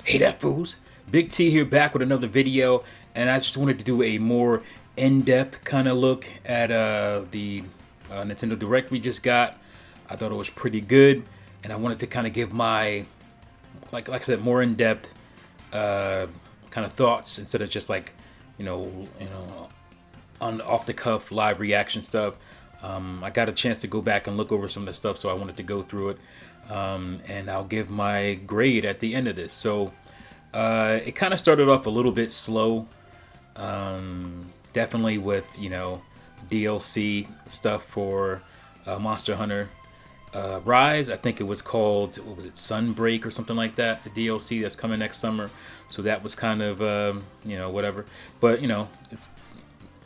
Hey there, fools. Big T here, back with another video, and I just wanted to do a more in-depth kind of look at the Nintendo Direct we just got. I thought it was pretty good, and I wanted to kind of give my, like I said, more in-depth kind of thoughts instead of just like, on off-the-cuff live reaction stuff. I got a chance to go back and look over some of the stuff, so I wanted to go through it. And I'll give my grade at the end of this. So it kind of started off a little bit slow, definitely with DLC stuff for Monster Hunter Rise. I think it was called, what was it, Sunbreak or something like that, the DLC that's coming next summer. So that was kind of whatever, but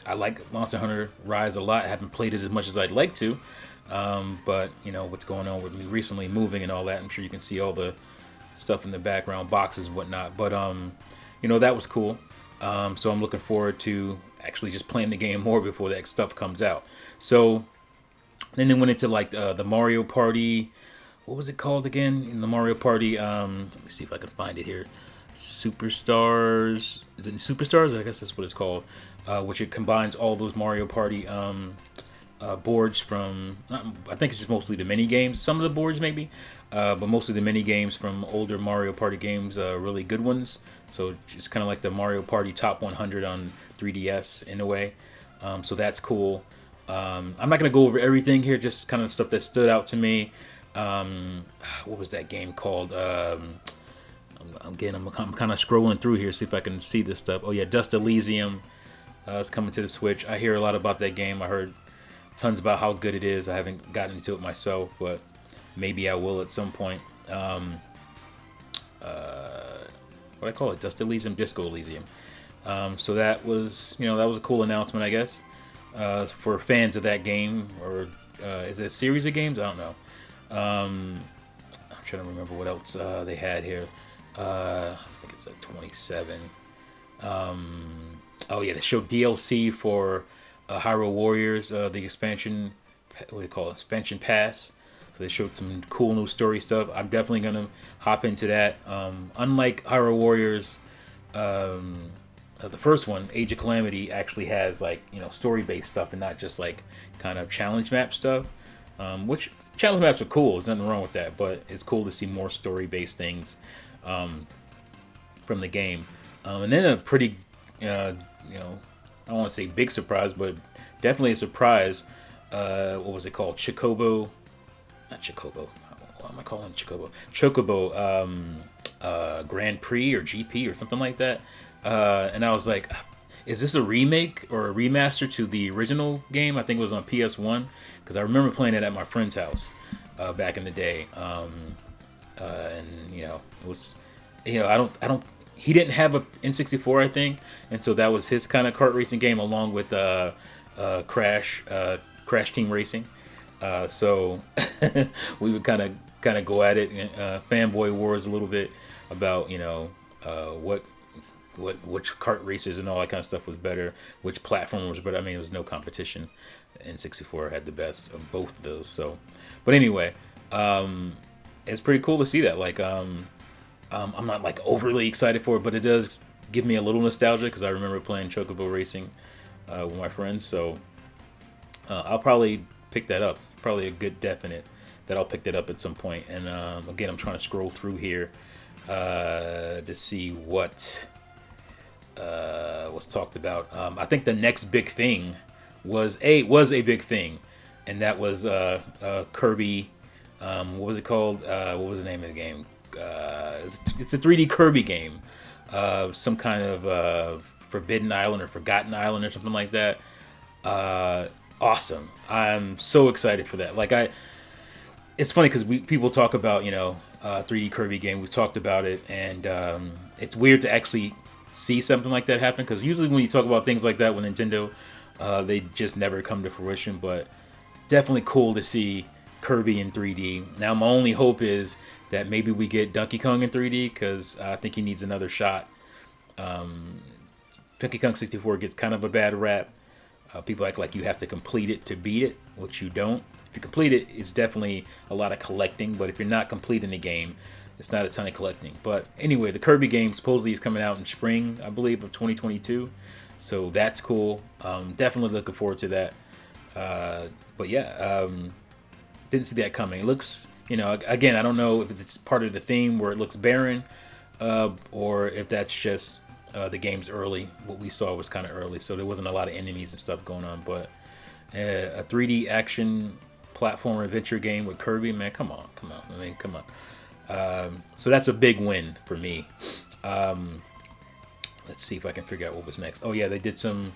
I like Monster Hunter Rise a lot. I haven't played it as much as I'd like to. But what's going on with me recently, moving and all that. I'm sure you can see all the stuff in the background, boxes and whatnot. But that was cool. So I'm looking forward to actually just playing the game more before that stuff comes out. So then they went into like the Mario Party. What was it called again? In the Mario Party, let me see if I can find it here. Superstars. Is it Superstars? I guess that's what it's called. Which it combines all those Mario Party boards from, I think it's just mostly the mini games. Some of the boards maybe, but mostly the mini games from older Mario Party games, really good ones. So it's kind of like the Mario Party Top 100 on 3DS in a way. So that's cool. I'm not going to go over everything here, just kind of stuff that stood out to me. What was that game called? I'm kind of scrolling through here, see if I can see this stuff. Oh yeah, Dust Elysium. It's coming to the Switch. I hear a lot about that game. I heard tons about how good it is. I haven't gotten into it myself, but maybe I will at some point. What I call it, Dust Elysium, Disco Elysium. So that was, that was a cool announcement, I guess, for fans of that game. Or is it a series of games? I don't know. I'm trying to remember what else they had here. I think it's like 27. Oh yeah, they showed DLC for Hyrule Warriors, the expansion, what do you call it, expansion pass. So they showed some cool new story stuff. I'm definitely gonna hop into that. Unlike Hyrule Warriors, the first one, Age of Calamity, actually has like story based stuff and not just like kind of challenge map stuff. Which challenge maps are cool. There's nothing wrong with that, but it's cool to see more story based things from the game. And then a pretty I don't want to say big surprise, but definitely a surprise. What was it called? Chocobo, not Chocobo. What am I calling Chocobo? Chocobo Grand Prix or GP or something like that. And I was like, is this a remake or a remaster to the original game? I think it was on PS1 because I remember playing it at my friend's house back in the day. And it was, I don't. He didn't have a N64, I think, and so that was his kind of kart racing game, along with Crash Team Racing. So we would kind of go at it, fanboy wars a little bit about which kart races and all that kind of stuff was better, which platform was better. I mean, there was no competition. N64 had the best of both of those. So, but anyway, it's pretty cool to see that. Like, I'm not like overly excited for it, but it does give me a little nostalgia because I remember playing Chocobo Racing with my friends. So I'll probably pick that up. Probably a good definite that I'll pick that up at some point. And again, I'm trying to scroll through here to see what was talked about. I think the next big thing was a big thing, and that was Kirby. What was it called? What was the name of the game? It's a 3D Kirby game, some kind of Forbidden Island or Forgotten Island or something like that. Awesome! I'm so excited for that. Like it's funny because people talk about 3D Kirby game. We've talked about it, and it's weird to actually see something like that happen because usually when you talk about things like that with Nintendo, they just never come to fruition. But definitely cool to see Kirby in 3D. Now my only hope is that maybe we get Donkey Kong in 3D because I think he needs another shot. Donkey Kong 64 gets kind of a bad rap. People act like you have to complete it to beat it, which you don't. If you complete it, it's definitely a lot of collecting, but if you're not completing the game, it's not a ton of collecting. But anyway, the Kirby game supposedly is coming out in spring, I believe, of 2022. So that's cool. Definitely looking forward to that. But yeah, didn't see that coming. It looks, again, I don't know if it's part of the theme where it looks barren, or if that's just the game's early. What we saw was kind of early, so there wasn't a lot of enemies and stuff going on. But a 3D action platform adventure game with Kirby, man, come on. I mean, come on. So that's a big win for me. Let's see if I can figure out what was next. Oh yeah, they did some.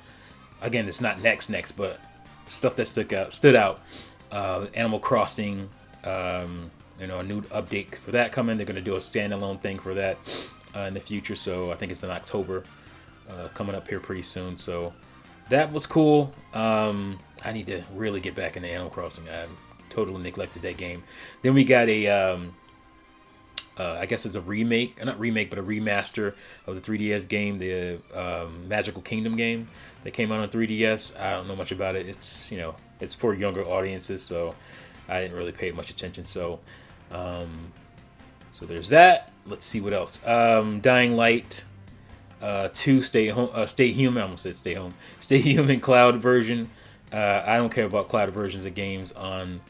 Again, it's not next, but stuff that stood out. Animal Crossing. A new update for that coming. They're going to do a standalone thing for that in the future. So I think it's in October, coming up here pretty soon. So that was cool. I need to really get back into Animal Crossing. I totally neglected that game. Then we got a, I guess it's a remake, not remake, but a remaster of the 3DS game, the Magical Kingdom game that came out on 3DS. I don't know much about it. It's it's for younger audiences, so I didn't really pay much attention. So, so there's that. Let's see what else. Dying Light 2, Stay Human. I almost said Stay Home. Stay Human Cloud version. I don't care about cloud versions of games on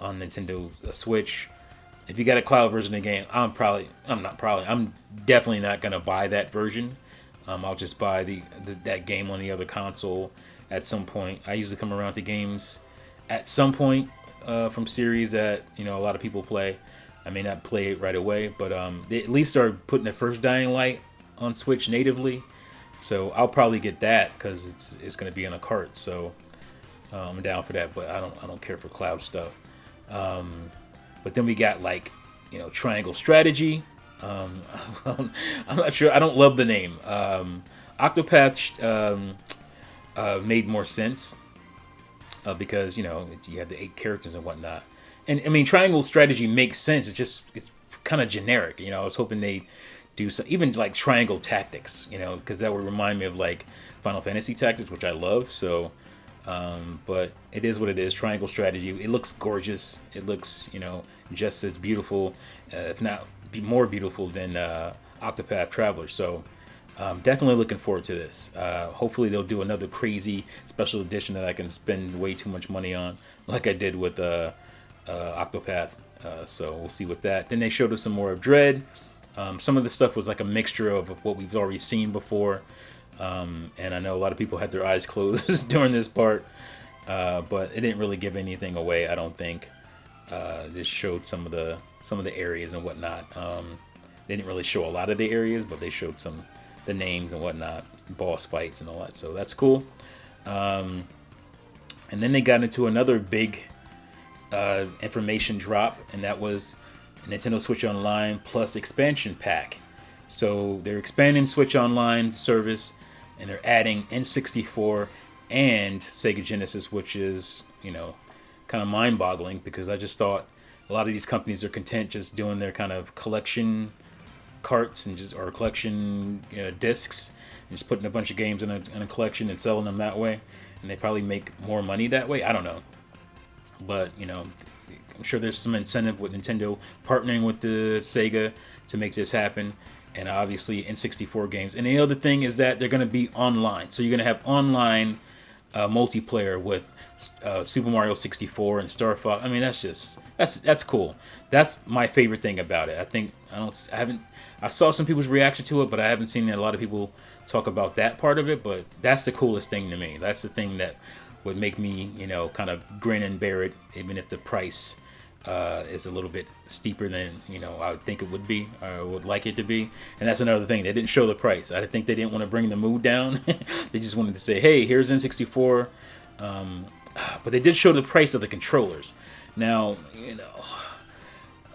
Nintendo Switch. If you got a cloud version of the game, I'm definitely not gonna buy that version. I'll just buy that game on the other console at some point. I usually come around to games at some point from series that a lot of people play. I may not play it right away, but they at least are putting the first Dying Light on Switch natively, so I'll probably get that because it's going to be in a cart. So I'm down for that, but I don't care for cloud stuff. But then we got Triangle Strategy. I'm not sure. I don't love the name. Octopath made more sense because you have the 8 characters and whatnot. And I mean, Triangle Strategy makes sense. It's kind of generic. I was hoping they do some, even like Triangle Tactics. Because that would remind me of like Final Fantasy Tactics, which I love. So, but it is what it is. Triangle Strategy. It looks gorgeous. It looks just as beautiful, if not more beautiful than Octopath Traveler. So, definitely looking forward to this. Hopefully they'll do another crazy special edition that I can spend way too much money on, like I did with Octopath. So we'll see with that. Then they showed us some more of Dread. Some of the stuff was like a mixture of what we've already seen before. And I know a lot of people had their eyes closed during this part. But it didn't really give anything away, I don't think. Just showed some of the areas and whatnot. They didn't really show a lot of the areas, but they showed the names and whatnot, boss fights and all that. So that's cool. And then they got into another big information drop, and that was Nintendo Switch Online Plus expansion pack. So they're expanding Switch Online service, and they're adding N64 and Sega Genesis, which is kind of mind-boggling because I just thought a lot of these companies are content just doing their kind of collection carts or collection discs and just putting a bunch of games in a collection and selling them that way, and they probably make more money that way. I don't know, but I'm sure there's some incentive with Nintendo partnering with the Sega to make this happen, and obviously N64 games. And the other thing is that they're going to be online, so you're going to have online multiplayer with Super Mario 64 and Star Fox. I mean, that's cool. That's my favorite thing about it. I saw some people's reaction to it, but I haven't seen a lot of people talk about that part of it. But that's the coolest thing to me. That's the thing that would make me, kind of grin and bear it, even if the price is a little bit steeper than I would think it would be, or would like it to be. And that's another thing. They didn't show the price. I think they didn't want to bring the mood down. They just wanted to say, hey, here's N64. But they did show the price of the controllers. Now,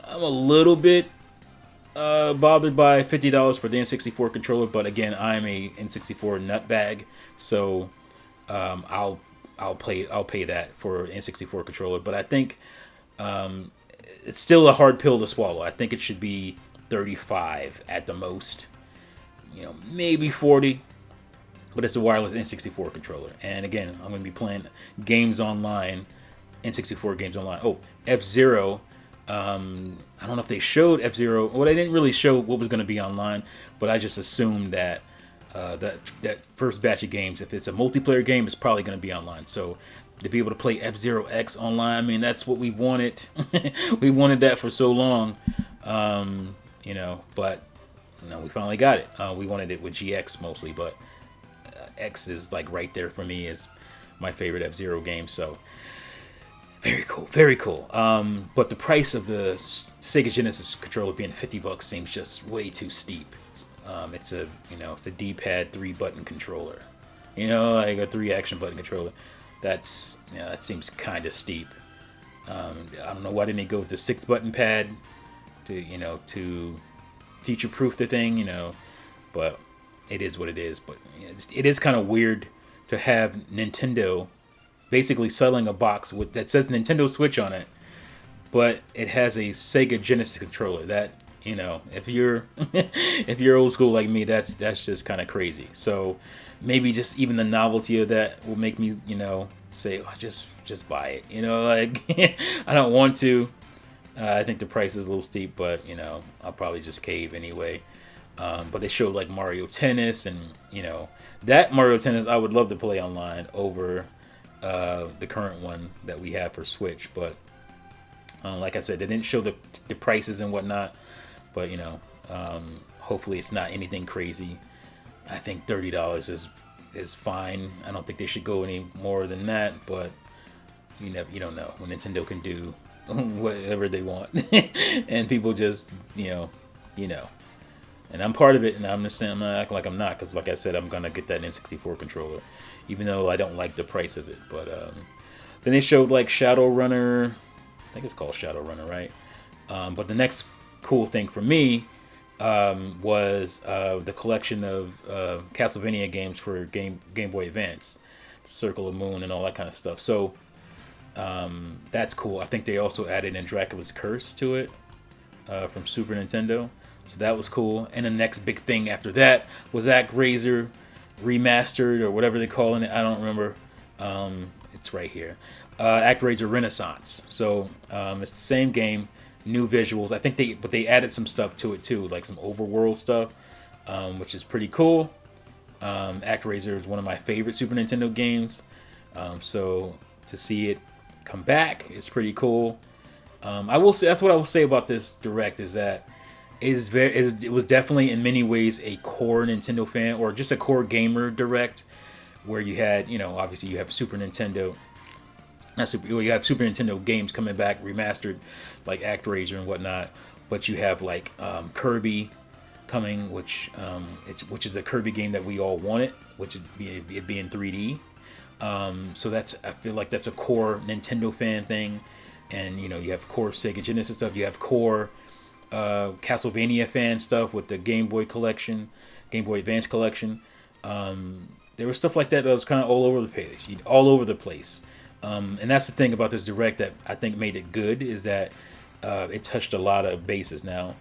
I'm a little bit bothered by $50 for the N64 controller, but again, I'm a N64 nutbag, so I'll pay that for N64 controller. But I think it's still a hard pill to swallow. I think it should be $35 at the most, maybe $40. But it's a wireless N64 controller. And again, I'm going to be playing games online, N64 games online. Oh, F-Zero I don't know if they showed F-Zero. Well, they didn't really show what was going to be online, but I just assumed that that first batch of games, if it's a multiplayer game, it's probably going to be online. So to be able to play F-Zero X online, I mean, that's what we wanted. We wanted that for so long, but we finally got it. We wanted it with GX mostly, but X is like right there for me as my favorite F-Zero game. So very cool, very cool. But the price of the Sega Genesis controller being $50 seems just way too steep. It's a D-pad 3-button controller. Like a 3-action button controller. That seems kind of steep. I don't know why didn't they go with the 6-button pad to future-proof the thing, but it is what it is. But it is kind of weird to have Nintendo basically selling a box that says Nintendo Switch on it, but it has a Sega Genesis controller. That if you're if you're old school like me, that's just kind of crazy. So maybe just even the novelty of that will make me say, oh, just buy it. Like I don't want to. I think the price is a little steep, but I'll probably just cave anyway. But they showed like Mario Tennis, and that Mario Tennis I would love to play online over the current one that we have for Switch. But like I said, they didn't show the prices and whatnot. But hopefully it's not anything crazy. I think $30 is fine. I don't think they should go any more than that. But you don't know when Nintendo can do whatever they want, and people just And I'm part of it, and I'm just saying I'm not acting like I'm not, because like I said, I'm gonna get that N64 controller, even though I don't like the price of it. But then they showed like Shadowrunner. I think it's called Shadowrunner, right? But the next cool thing for me was the collection of Castlevania games for Game Boy Advance, Circle of Moon, and all that kind of stuff. So that's cool. I think they also added in Dracula's Curse to it from Super Nintendo. So that was cool. And the next big thing after that was ActRaiser Remastered, or whatever they're calling it. I don't remember. It's right here. ActRaiser Renaissance. So it's the same game, new visuals. I think they added some stuff to it too, like some overworld stuff, which is pretty cool. ActRaiser is one of my favorite Super Nintendo games. So to see it come back is pretty cool. I will say that's what I will say about this Direct is that it was definitely in many ways a core Nintendo fan, or just a core gamer Direct, where you had obviously you have Super Nintendo. You have Super Nintendo games coming back remastered, like ActRaiser and whatnot, but you have like Kirby coming, which is a Kirby game that we all wanted, which it be in 3D. So I feel like that's a core Nintendo fan thing, and you have core Sega Genesis stuff. You have core Castlevania fan stuff with the Game Boy collection, Game Boy Advance collection. There was stuff like that was kind of all over the place. And that's the thing about this Direct that I think made it good, is that it touched a lot of bases. Now,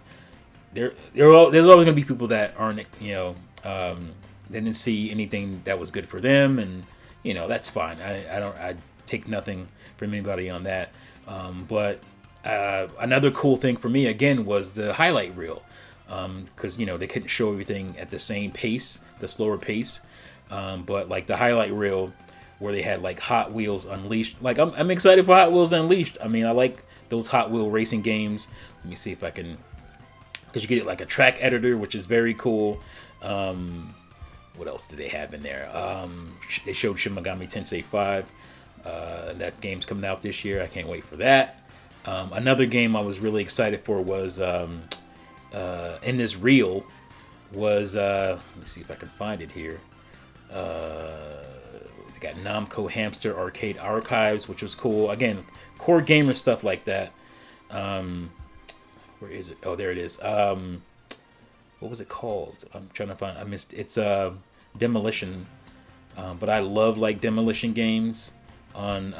there's always going to be people that aren't, they didn't see anything that was good for them, and that's fine. I take nothing from anybody on that. But another cool thing for me again was the highlight reel, because they couldn't show everything at the same pace, the slower pace. But like the highlight reel, where they had like Hot Wheels Unleashed. Like I'm excited for Hot Wheels Unleashed. I mean, I like those Hot Wheel racing games. Let me see if I can, because you get like a track editor, which is very cool. What else did they have in there? They showed Shin Megami Tensei 5. That game's coming out this year. I can't wait for that. Another game I was really excited for was in this reel was let me see if I can find it here. They got Namco Hamster Arcade Archives, which was cool. Again, core gamer stuff like that. Where is it? Oh, there it is. What was it called? I'm trying to find. I missed. It's Demolition. But I love like Demolition games on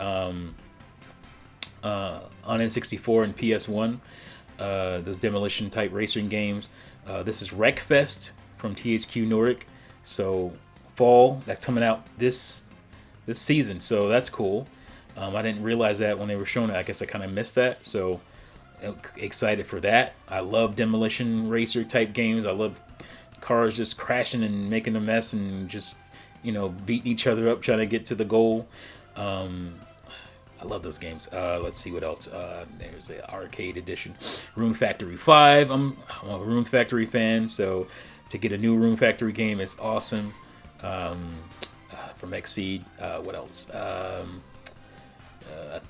N64 and PS1. Those Demolition type racing games. This is Wreckfest from THQ Nordic. So fall, that's coming out this season. So that's cool. I didn't realize that when they were showing it. I guess I kind of missed that. So excited for that. I love demolition racer type games. I love cars just crashing and making a mess and just, beating each other up trying to get to the goal. I love those games. Let's see what else. There's the arcade edition, Room Factory 5. I'm a Room Factory fan, so to get a new Room Factory game is awesome. From Xseed. What else? I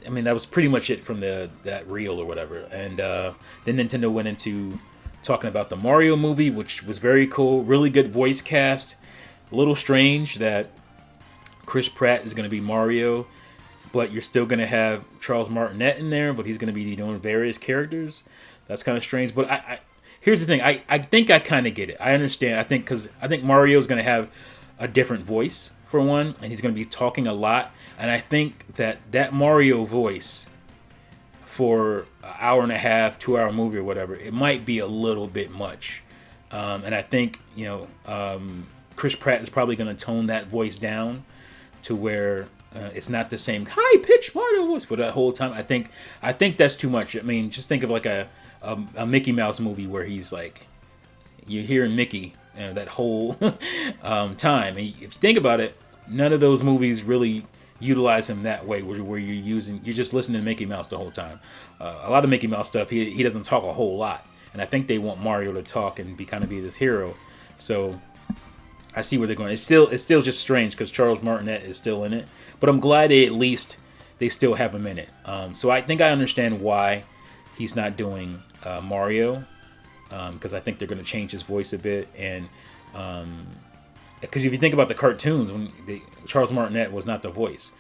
mean, that was pretty much it from that reel or whatever. And then Nintendo went into talking about the Mario movie, which was very cool. Really good voice cast. A little strange that Chris Pratt is going to be Mario, but you're still going to have Charles Martinet in there, but he's going to be doing various characters. That's kind of strange. But here's the thing. I think I kind of get it. I understand. I think Mario is going to have a different voice, for one, and he's going to be talking a lot. And I think that Mario voice for an hour and a half, 2 hour movie or whatever, it might be a little bit much. And I think, Chris Pratt is probably going to tone that voice down to where it's not the same high-pitched Mario voice for that whole time. I think that's too much. I mean, just think of like a Mickey Mouse movie where he's like, you're hearing Mickey that whole time. And if you think about it, none of those movies really utilize him that way, where you're just listening to Mickey Mouse the whole time. A lot of Mickey Mouse stuff, he doesn't talk a whole lot, and I think they want Mario to talk and be this hero. So I see where they're going. It's still just strange because Charles Martinet is still in it, but I'm glad they still have him in it. So I think I understand why he's not doing Mario, because I think they're going to change his voice a bit. And because if you think about the cartoons, Charles Martinet was not the voice.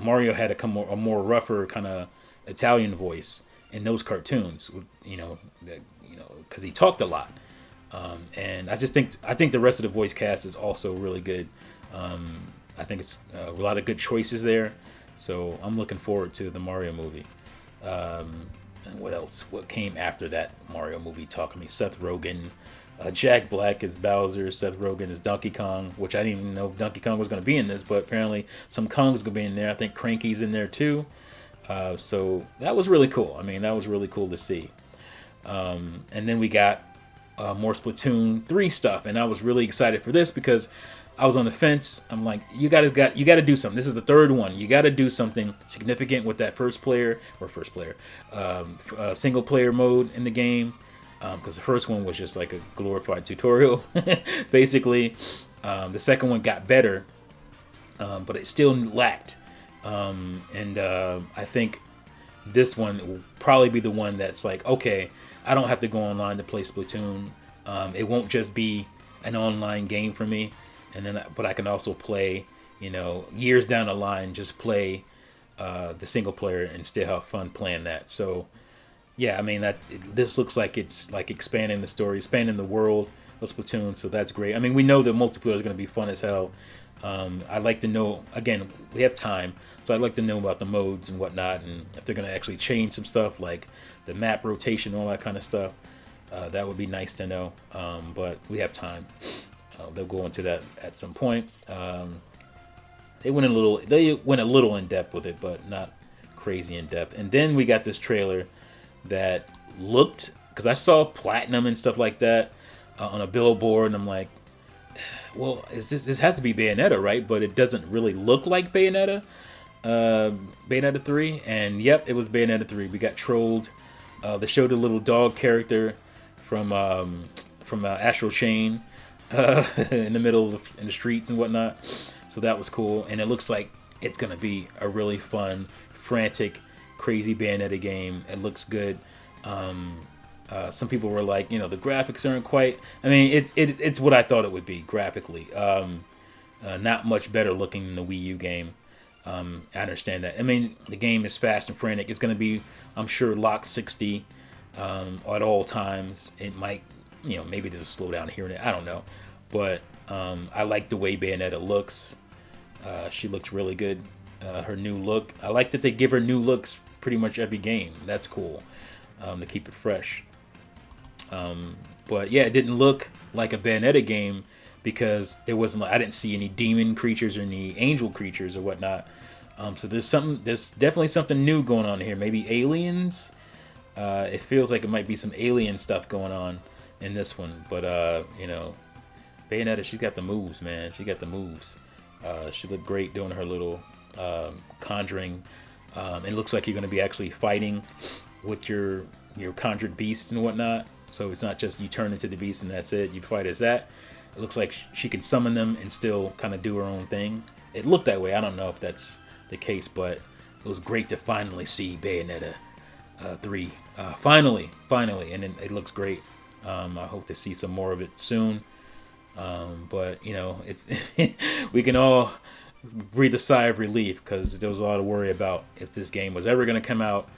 Mario had a more rougher kind of Italian voice in those cartoons, because he talked a lot. And I think the rest of the voice cast is also really good. I think it's a lot of good choices there. So I'm looking forward to the Mario movie. And what else? What came after that Mario movie? Talking to me, Seth Rogen, Jack Black is Bowser, Seth Rogen is Donkey Kong, which I didn't even know if Donkey Kong was going to be in this, but apparently some Kong's going to be in there. I think Cranky's in there too. So that was really cool. I mean, that was really cool to see. And then we got more Splatoon 3 stuff, and I was really excited for this because I was on the fence. I'm like, you got to do something. This is the third one. You got to do something significant with that single player mode in the game, because the first one was just like a glorified tutorial, basically. The second one got better, but it still lacked. And I think this one will probably be the one that's like, okay, I don't have to go online to play Splatoon. It won't just be an online game for me. But I can also play, years down the line, just play the single player and still have fun playing that. So, yeah, I mean, this looks like it's like expanding the story, expanding the world of Splatoon. So that's great. I mean, we know that multiplayer is going to be fun as hell. I'd like to know, again, we have time, so I'd like to know about the modes and whatnot, and if they're going to actually change some stuff like the map rotation and all that kind of stuff. That would be nice to know, but we have time. They'll go into that at some point. They went a little in depth with it, but not crazy in depth. And then we got this trailer that looked, because I saw platinum and stuff like that on a billboard, and I'm like, well, this has to be Bayonetta, right? But it doesn't really look like Bayonetta. Bayonetta 3, and yep, it was Bayonetta 3. We got trolled. They showed a little dog character from Astral Chain in the middle in the streets and whatnot. So that was cool, and it looks like it's gonna be a really fun, frantic, crazy Bayonetta game. It looks good. Some people were like, the graphics aren't quite. I mean, it's what I thought it would be graphically. Not much better looking than the Wii U game. I understand that. I mean, the game is fast and frantic. It's going to be, I'm sure, locked 60 at all times. It might, maybe there's a slowdown here and there. I don't know. But I like the way Bayonetta looks. She looks really good. Her new look. I like that they give her new looks pretty much every game. That's cool, to keep it fresh. But yeah, it didn't look like a Bayonetta game because there wasn't. I didn't see any demon creatures or any angel creatures or whatnot. So there's definitely something new going on here. Maybe aliens. It feels like it might be some alien stuff going on in this one, but you know, Bayonetta, she's got the moves, man. She got the moves. She looked great doing her little conjuring. It looks like you're going to be actually fighting with your conjured beast and whatnot. So it's not just you turn into the beast and that's it. You fight as that. It looks like she can summon them and still kind of do her own thing. It looked that way. I don't know if that's the case, but it was great to finally see Bayonetta 3. Finally, and it looks great. I hope to see some more of it soon. But you know, we can all breathe a sigh of relief because there was a lot of worry about if this game was ever going to come out.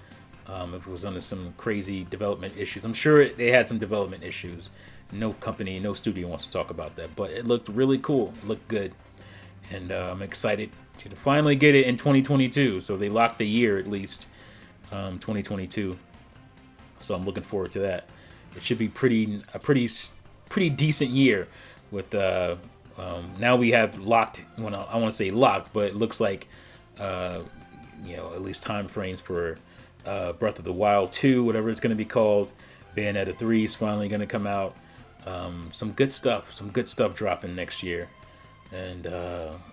If it was under some crazy development issues. I'm sure they had some development issues. No company, no studio wants to talk about that. But it looked really cool. It looked good. And I'm excited to finally get it in 2022. So they locked the year at least, 2022. So I'm looking forward to that. It should be a pretty decent year. With now we have locked. Well, I want to say locked, but it looks like you know, at least time frames for Breath of the Wild 2, whatever it's going to be called. Bayonetta 3 is finally going to come out. Some good stuff dropping next year, and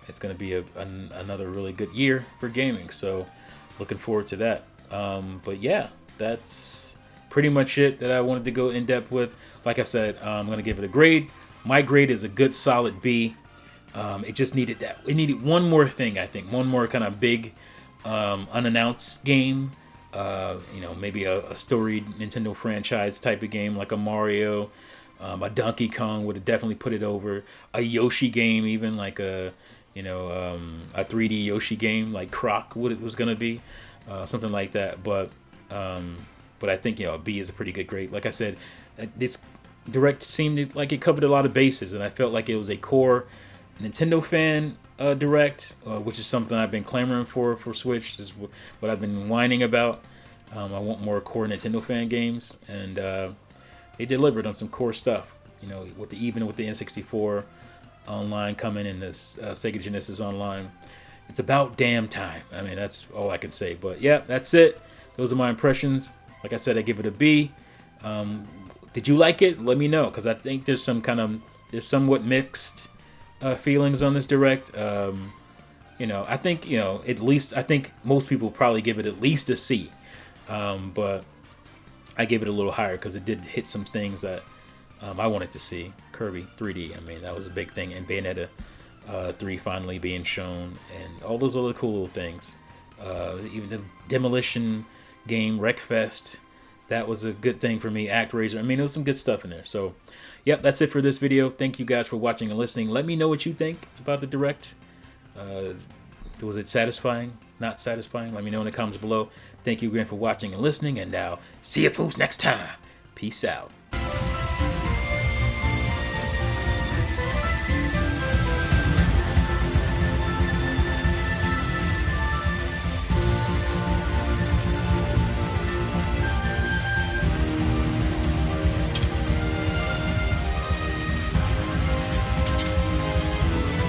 it's going to be another really good year for gaming. So looking forward to that. But yeah, that's pretty much it that I wanted to go in depth with. Like I said, I'm going to give it a grade. My grade is a good solid B. It just needed that. It needed one more thing, I think. One more kind of big unannounced game. You know, maybe a storied Nintendo franchise type of game like a Mario. A Donkey Kong would have definitely put it over. A Yoshi game, even like a 3D Yoshi game like Croc was going to be. Something like that. But I think, you know, a B is a pretty good grade. Like I said, this Direct seemed like it covered a lot of bases, and I felt like it was a core Nintendo fan Direct, which is something I've been clamoring for Switch. This is what I've been whining about. I want more core Nintendo fan games, and they delivered on some core stuff. You know, even with the N64 online coming and this Sega Genesis online, it's about damn time. I mean, that's all I can say. But yeah, that's it. Those are my impressions. Like I said, I give it a B. Did you like it? Let me know, because I think there's somewhat mixed feelings on this Direct. You know, I think, you know, at least I think most people probably give it at least a C, but I gave it a little higher because it did hit some things that I wanted to see. Kirby 3D, I mean, that was a big thing, and Bayonetta 3 finally being shown, and all those other cool little things. Even the Demolition game, Wreckfest. That was a good thing for me. ActRaiser. I mean, there was some good stuff in there. So, yep, that's it for this video. Thank you guys for watching and listening. Let me know what you think about the Direct. Was it satisfying? Not satisfying? Let me know in the comments below. Thank you again for watching and listening. And now, see you fools next time. Peace out.